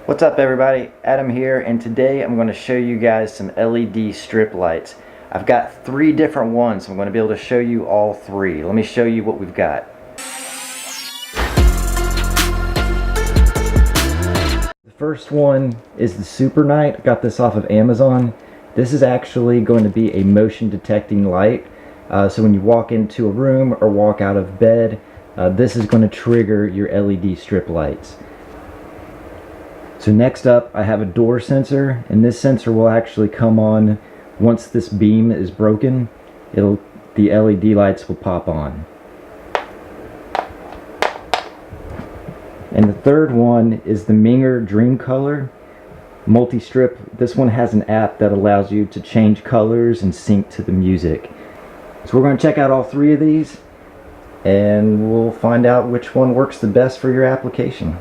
What's up everybody, Adam here, and today I'm going to show you guys some LED strip lights. I've got 3 different ones, so I'm going to be able to show you all 3. Let me show you what we've got. The first one is the Super Night. I got this off of Amazon. This is actually going to be a motion detecting light. So when you walk into a room or walk out of bed, this is going to trigger your LED strip lights. So next up I have a door sensor, and this sensor will actually come on once this beam is broken. The LED lights will pop on. And the third one is the Minger Dream Color multi-strip. This one has an app that allows you to change colors and sync to the music. So we're going to check out all 3 of these and we'll find out which one works the best for your application.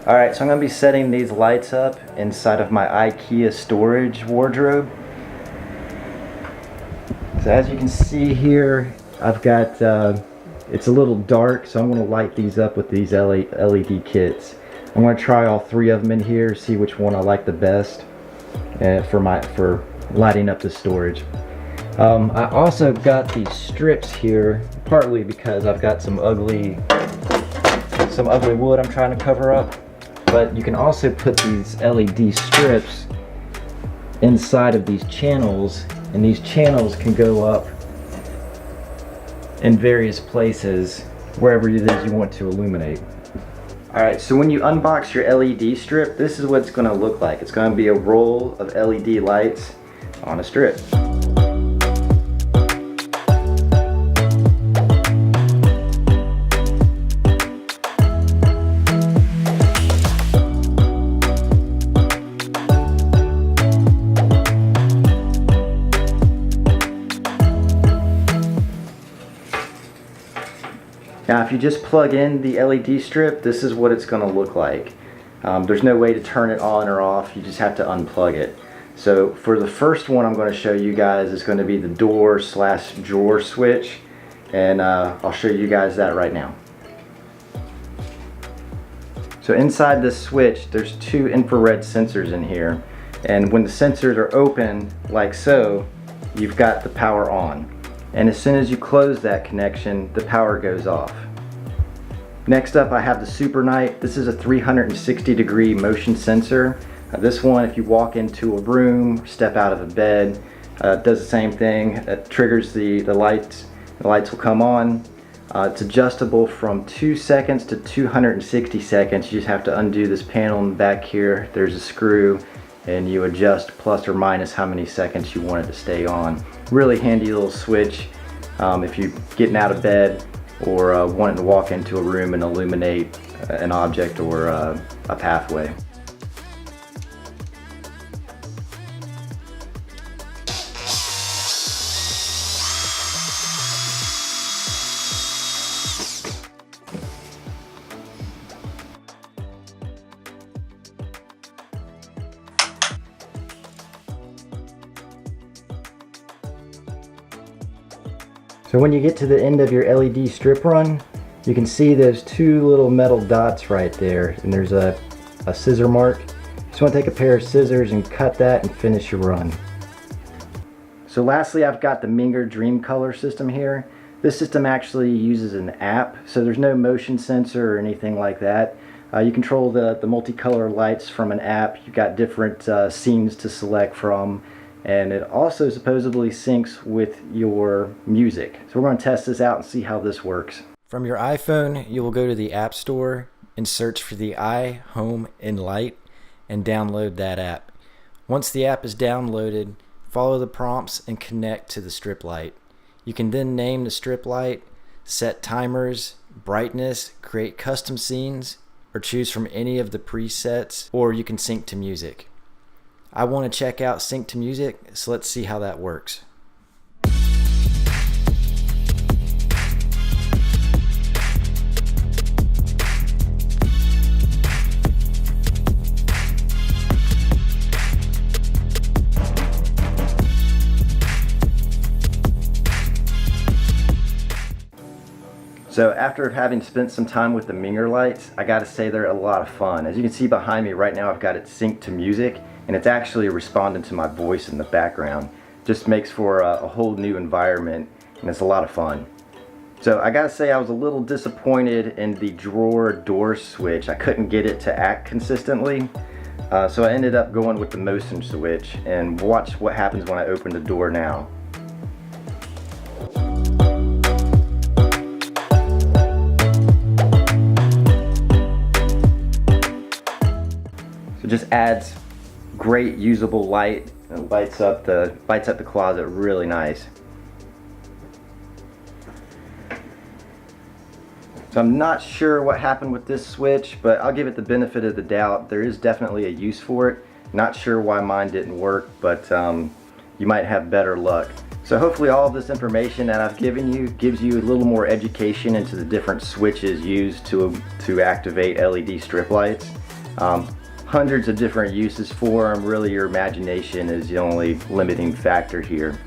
Alright, so I'm going to be setting these lights up inside of my IKEA storage wardrobe. So as you can see here, I've got, it's a little dark, so I'm going to light these up with these LED kits. I'm going to try all 3 of them in here, see which one I like the best for lighting up the storage. I also got these strips here, partly because I've got some ugly wood I'm trying to cover up. But you can also put these LED strips inside of these channels, and these channels can go up in various places wherever it is you want to illuminate. Alright, so when you unbox your LED strip, this is what it's going to look like. It's going to be a roll of LED lights on a strip. Now if you just plug in the LED strip, this is what it's going to look like. There's no way to turn it on or off, you just have to unplug it. So for the first one I'm going to show you guys is going to be the door/drawer switch, and I'll show you guys that right now. So inside this switch there's 2 infrared sensors in here, and when the sensors are open like so, you've got the power on. And as soon as you close that connection, the power goes off. Next up I have the Super Night. This is a 360-degree motion sensor. This one, if you walk into a room, step out of a bed, does the same thing. It triggers the lights. The lights will come on. It's adjustable from 2 seconds to 260 seconds. You just have to undo this panel in the back here. There's a screw, and you adjust plus or minus how many seconds you want it to stay on. Really handy little switch if you're getting out of bed or wanting to walk into a room and illuminate an object or a pathway. So when you get to the end of your LED strip run, you can see those 2 little metal dots right there, and there's a scissor mark. You just want to take a pair of scissors and cut that and finish your run. So lastly, I've got the Minger Dream Color system here. This system actually uses an app, so there's no motion sensor or anything like that. You control the multicolor lights from an app. You've got different scenes to select from. And it also supposedly syncs with your music. So we're going to test this out and see how this works. From your iPhone, you will go to the App Store and search for the iHome Enlight and download that app. Once the app is downloaded, follow the prompts and connect to the strip light. You can then name the strip light, set timers, brightness, create custom scenes, or choose from any of the presets, or you can sync to music. I want to check out sync to music, so let's see how that works. So after having spent some time with the Minger lights, I gotta say they're a lot of fun. As you can see behind me right now, I've got it synced to music, and it's actually responding to my voice in the background. Just makes for a whole new environment, and it's a lot of fun. So I gotta say I was a little disappointed in the drawer door switch. I couldn't get it to act consistently. So I ended up going with the motion switch, and watch what happens when I open the door now. So it just adds great usable light and lights up the closet really nice. So I'm not sure what happened with this switch, but I'll give it the benefit of the doubt. There is definitely a use for it. Not sure why mine didn't work, but you might have better luck. So hopefully all of this information that I've given you gives you a little more education into the different switches used to activate LED strip lights. Hundreds of different uses for them. Really, your imagination is the only limiting factor here.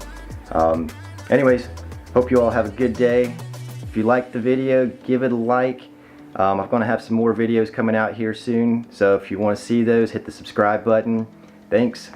Anyways, hope you all have a good day. If you liked the video, give it a like. I'm going to have some more videos coming out here soon, so if you want to see those, hit the subscribe button. Thanks.